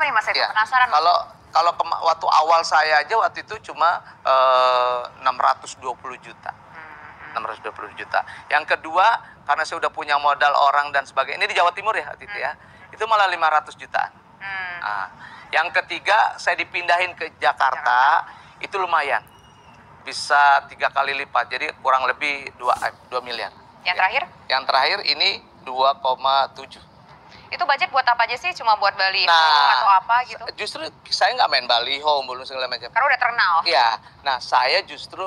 nih Mas Eko? Ya. Penasaran. Kalau waktu awal saya aja waktu itu cuma 620 juta. 620 juta. Yang kedua, karena saya udah punya modal orang dan sebagainya. Ini di Jawa Timur ya waktu itu ya. Itu malah 500 jutaan. Nah, yang ketiga, saya dipindahin ke Jakarta. Itu lumayan. Bisa 3 kali lipat. Jadi kurang lebih 2 miliar. Yang terakhir? Yang terakhir ini 2,7. Itu budget buat apa aja sih? Cuma buat baliho Nah, atau apa gitu? Justru saya nggak main baliho, belum segala macam. Karena udah terkenal. Iya. Nah, saya justru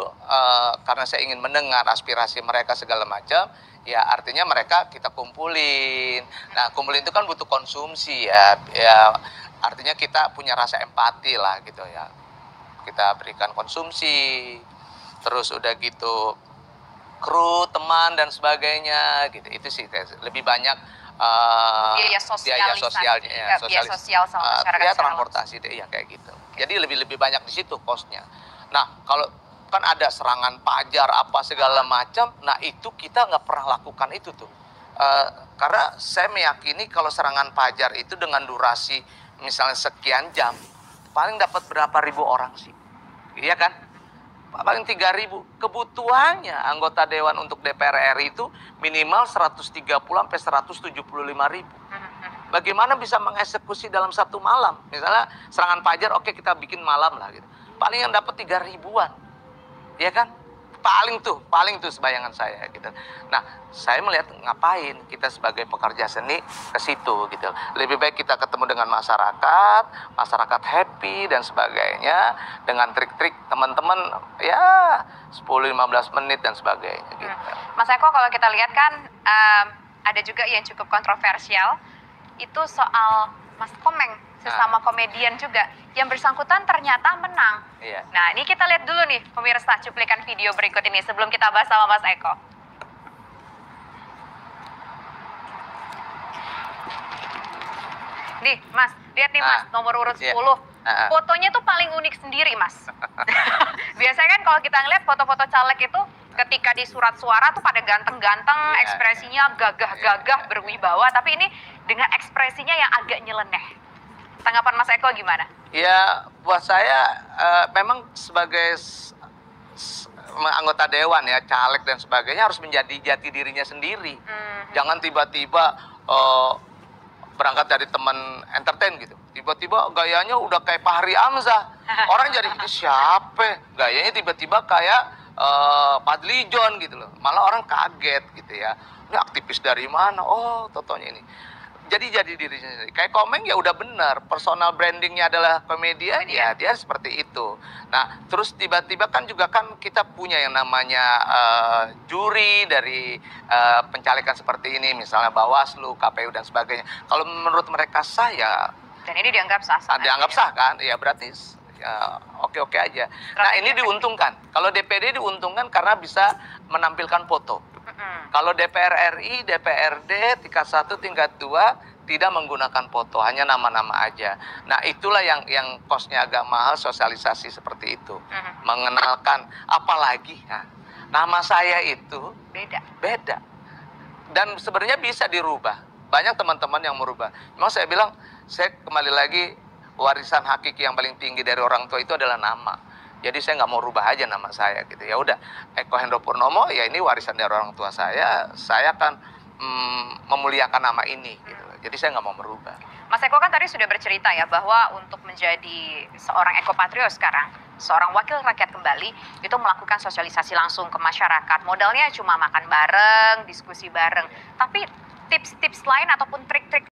karena saya ingin mendengar aspirasi mereka segala macam, ya artinya mereka kita kumpulin. Nah, kumpulin itu kan butuh konsumsi ya. Ya, artinya kita punya rasa empati lah gitu ya. Kita berikan konsumsi, terus udah gitu kru, teman dan sebagainya gitu. Itu sih lebih banyak biaya sosialnya ya, biaya sosial sama masyarakat ya, transportasi deh ya kayak gitu. Jadi lebih banyak di situ kosnya. Nah, kalau kan ada serangan pajar apa segala macam, nah itu kita nggak pernah lakukan itu tuh. Karena saya meyakini kalau serangan pajar itu dengan durasi misalnya sekian jam, paling dapat berapa ribu orang sih, iya kan? Paling 3.000. Kebutuhannya anggota dewan untuk DPR RI itu minimal 130 sampai 175.000. Bagaimana bisa mengeksekusi dalam satu malam? Misalnya serangan pajar, oke kita bikin malam lah gitu. Paling yang dapat 3.000-an. Ya kan? Paling tuh sebayangan saya gitu. Nah, saya melihat ngapain kita sebagai pekerja seni ke situ gitu. Lebih baik kita ketemu dengan masyarakat happy dan sebagainya dengan trik-trik teman-teman ya 10-15 menit dan sebagainya gitu. Mas Eko, kalau kita lihat kan ada juga yang cukup kontroversial itu soal Mas Komeng sesama komedian juga yang bersangkutan ternyata menang. Iya. Nah, ini kita lihat dulu nih pemirsa cuplikan video berikut ini sebelum kita bahas sama Mas Eko. Nih, Mas, lihat nih Mas, nomor urut 10. Fotonya tuh paling unik sendiri, Mas. Biasanya kan kalau kita ngeliat foto-foto caleg itu ketika di surat suara tuh pada ganteng-ganteng, ekspresinya gagah-gagah, berwibawa, tapi ini dengan ekspresinya yang agak nyeleneh. Tanggapan Mas Eko gimana? Ya, buat saya memang sebagai anggota dewan ya, caleg dan sebagainya harus menjadi jati dirinya sendiri. Jangan tiba-tiba berangkat dari teman entertain gitu. Tiba-tiba gayanya udah kayak Fahri Hamzah. Orang jadi ini siapa? Gayanya tiba-tiba kayak Fadly John gitu loh. Malah orang kaget gitu ya. Ini aktivis dari mana? Oh, totonya ini. Jadi diri sendiri. Kayak Komeng ya udah benar, personal brandingnya adalah komedian, ya dia seperti itu. Nah, terus tiba-tiba kan juga kan kita punya yang namanya juri dari pencalekan seperti ini, misalnya Bawaslu, KPU dan sebagainya. Kalau menurut mereka sah ya. Dan ini dianggap sah. Dianggap sah kan? Ya berarti ya, oke-oke aja. Nah, ini diuntungkan. Kalau DPD diuntungkan karena bisa menampilkan foto. Kalau DPR RI, DPRD, tingkat 1, tingkat 2 tidak menggunakan foto, hanya nama-nama aja. Nah, itulah yang kosnya agak mahal, sosialisasi seperti itu. Mengenalkan, apalagi nama saya itu beda. Dan sebenarnya bisa dirubah. Banyak teman-teman yang merubah. Memang saya bilang, saya kembali lagi, warisan hakiki yang paling tinggi dari orang tua itu adalah nama. Jadi saya nggak mau rubah aja nama saya gitu. Ya udah, Eko Hendro Purnomo ya ini warisan dari orang tua saya akan memuliakan nama ini gitu. Jadi saya nggak mau merubah. Mas Eko kan tadi sudah bercerita ya bahwa untuk menjadi seorang ekopatrio sekarang, seorang wakil rakyat kembali itu melakukan sosialisasi langsung ke masyarakat. Modalnya cuma makan bareng, diskusi bareng. Tapi tips-tips lain ataupun trik-trik